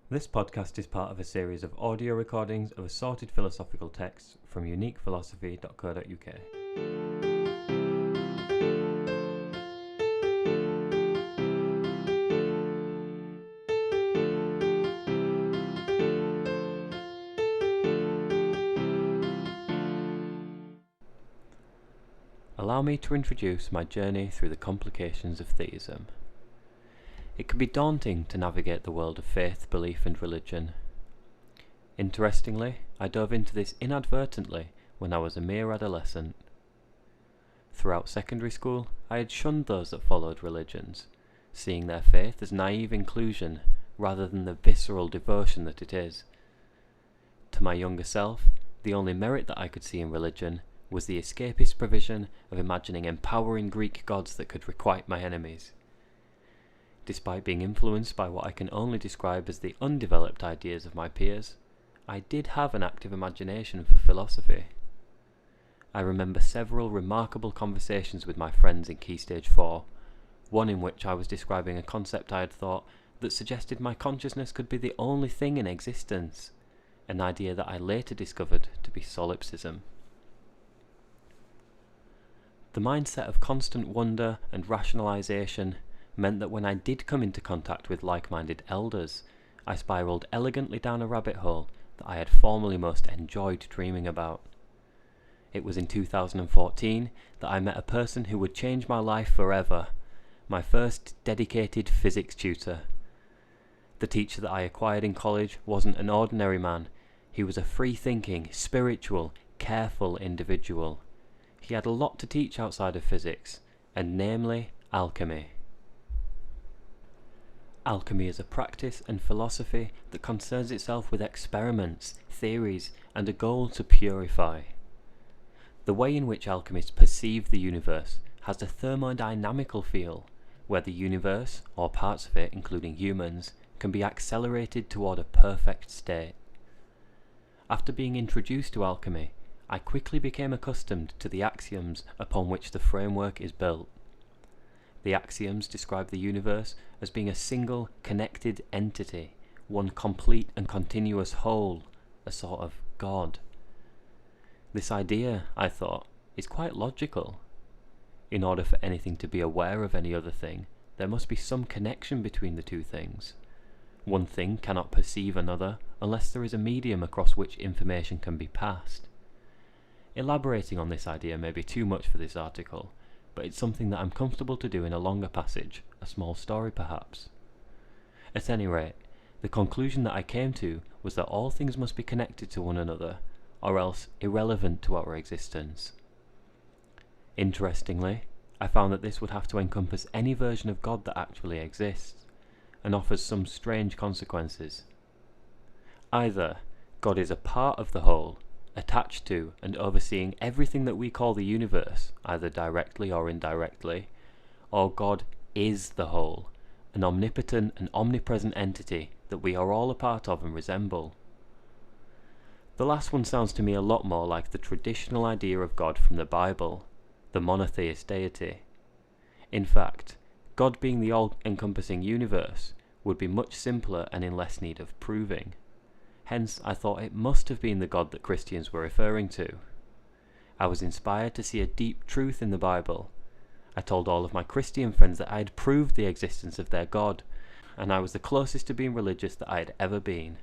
This podcast is part of a series of audio recordings of assorted philosophical texts from uniquephilosophy.co.uk. Allow me to introduce my journey through the complications of theism. It can be daunting to navigate the world of faith, belief and religion. Interestingly, I dove into this inadvertently when I was a mere adolescent. Throughout secondary school, I had shunned those that followed religions, seeing their faith as naive inclusion rather than the visceral devotion that it is. To my younger self, the only merit that I could see in religion was the escapist provision of imagining empowering Greek gods that could requite my enemies. Despite being influenced by what I can only describe as the undeveloped ideas of my peers, I did have an active imagination for philosophy. I remember several remarkable conversations with my friends in Key Stage 4, one in which I was describing a concept I had thought that suggested my consciousness could be the only thing in existence, an idea that I later discovered to be solipsism. The mindset of constant wonder and rationalization meant that when I did come into contact with like-minded elders, I spiraled elegantly down a rabbit hole that I had formerly most enjoyed dreaming about. It was in 2014 that I met a person who would change my life forever, my first dedicated physics tutor. The teacher that I acquired in college wasn't an ordinary man. He was a free-thinking, spiritual, careful individual. He had a lot to teach outside of physics, and namely, alchemy. Alchemy is a practice and philosophy that concerns itself with experiments, theories, and a goal to purify. The way in which alchemists perceive the universe has a thermodynamical feel, where the universe, or parts of it including humans, can be accelerated toward a perfect state. After being introduced to alchemy, I quickly became accustomed to the axioms upon which the framework is built. The axioms describe the universe as being a single, connected entity, one complete and continuous whole, a sort of God. This idea, I thought, is quite logical. In order for anything to be aware of any other thing, there must be some connection between the two things. One thing cannot perceive another unless there is a medium across which information can be passed. Elaborating on this idea may be too much for this article, but it's something that I'm comfortable to do in a longer passage, a small story perhaps. At any rate, the conclusion that I came to was that all things must be connected to one another, or else irrelevant to our existence. Interestingly, I found that this would have to encompass any version of God that actually exists, and offers some strange consequences. Either God is a part of the whole, attached to and overseeing everything that we call the universe, either directly or indirectly, or God is the whole, an omnipotent and omnipresent entity that we are all a part of and resemble. The last one sounds to me a lot more like the traditional idea of God from the Bible, the monotheist deity. In fact, God being the all-encompassing universe would be much simpler and in less need of proving. Hence, I thought it must have been the God that Christians were referring to. I was inspired to see a deep truth in the Bible. I told all of my Christian friends that I had proved the existence of their God, and I was the closest to being religious that I had ever been.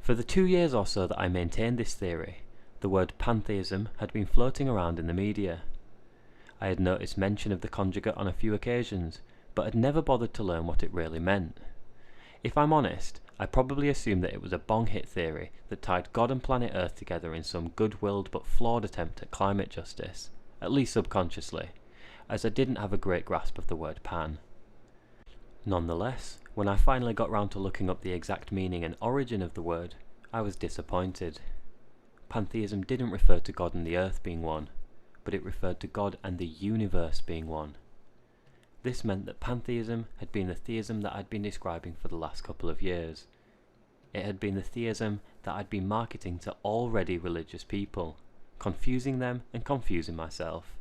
For the 2 years or so that I maintained this theory, the word pantheism had been floating around in the media. I had noticed mention of the conjugate on a few occasions, but had never bothered to learn what it really meant. If I'm honest, I probably assumed that it was a bong-hit theory that tied God and planet Earth together in some good-willed but flawed attempt at climate justice, at least subconsciously, as I didn't have a great grasp of the word pan. Nonetheless, when I finally got round to looking up the exact meaning and origin of the word, I was disappointed. Pantheism didn't refer to God and the Earth being one, but it referred to God and the universe being one. This meant that pantheism had been the theism that I'd been describing for the last couple of years. It had been the theism that I'd been marketing to already religious people, confusing them and confusing myself.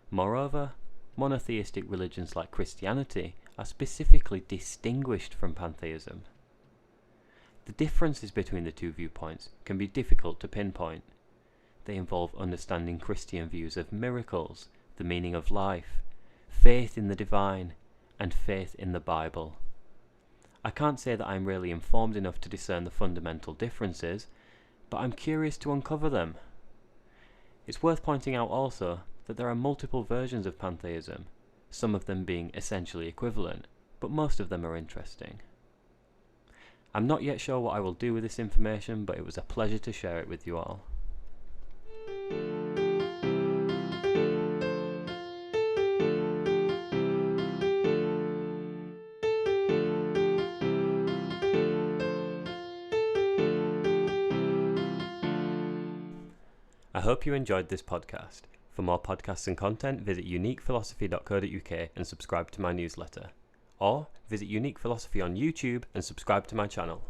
Moreover, monotheistic religions like Christianity are specifically distinguished from pantheism. The differences between the two viewpoints can be difficult to pinpoint. They involve understanding Christian views of miracles, the meaning of life, faith in the divine, and faith in the Bible. I can't say that I'm really informed enough to discern the fundamental differences, but I'm curious to uncover them. It's worth pointing out also that there are multiple versions of pantheism, some of them being essentially equivalent, but most of them are interesting. I'm not yet sure what I will do with this information, but it was a pleasure to share it with you all. I hope you enjoyed this podcast. For more podcasts and content, visit uniquephilosophy.co.uk and subscribe to my newsletter. Or visit Unique Philosophy on YouTube and subscribe to my channel.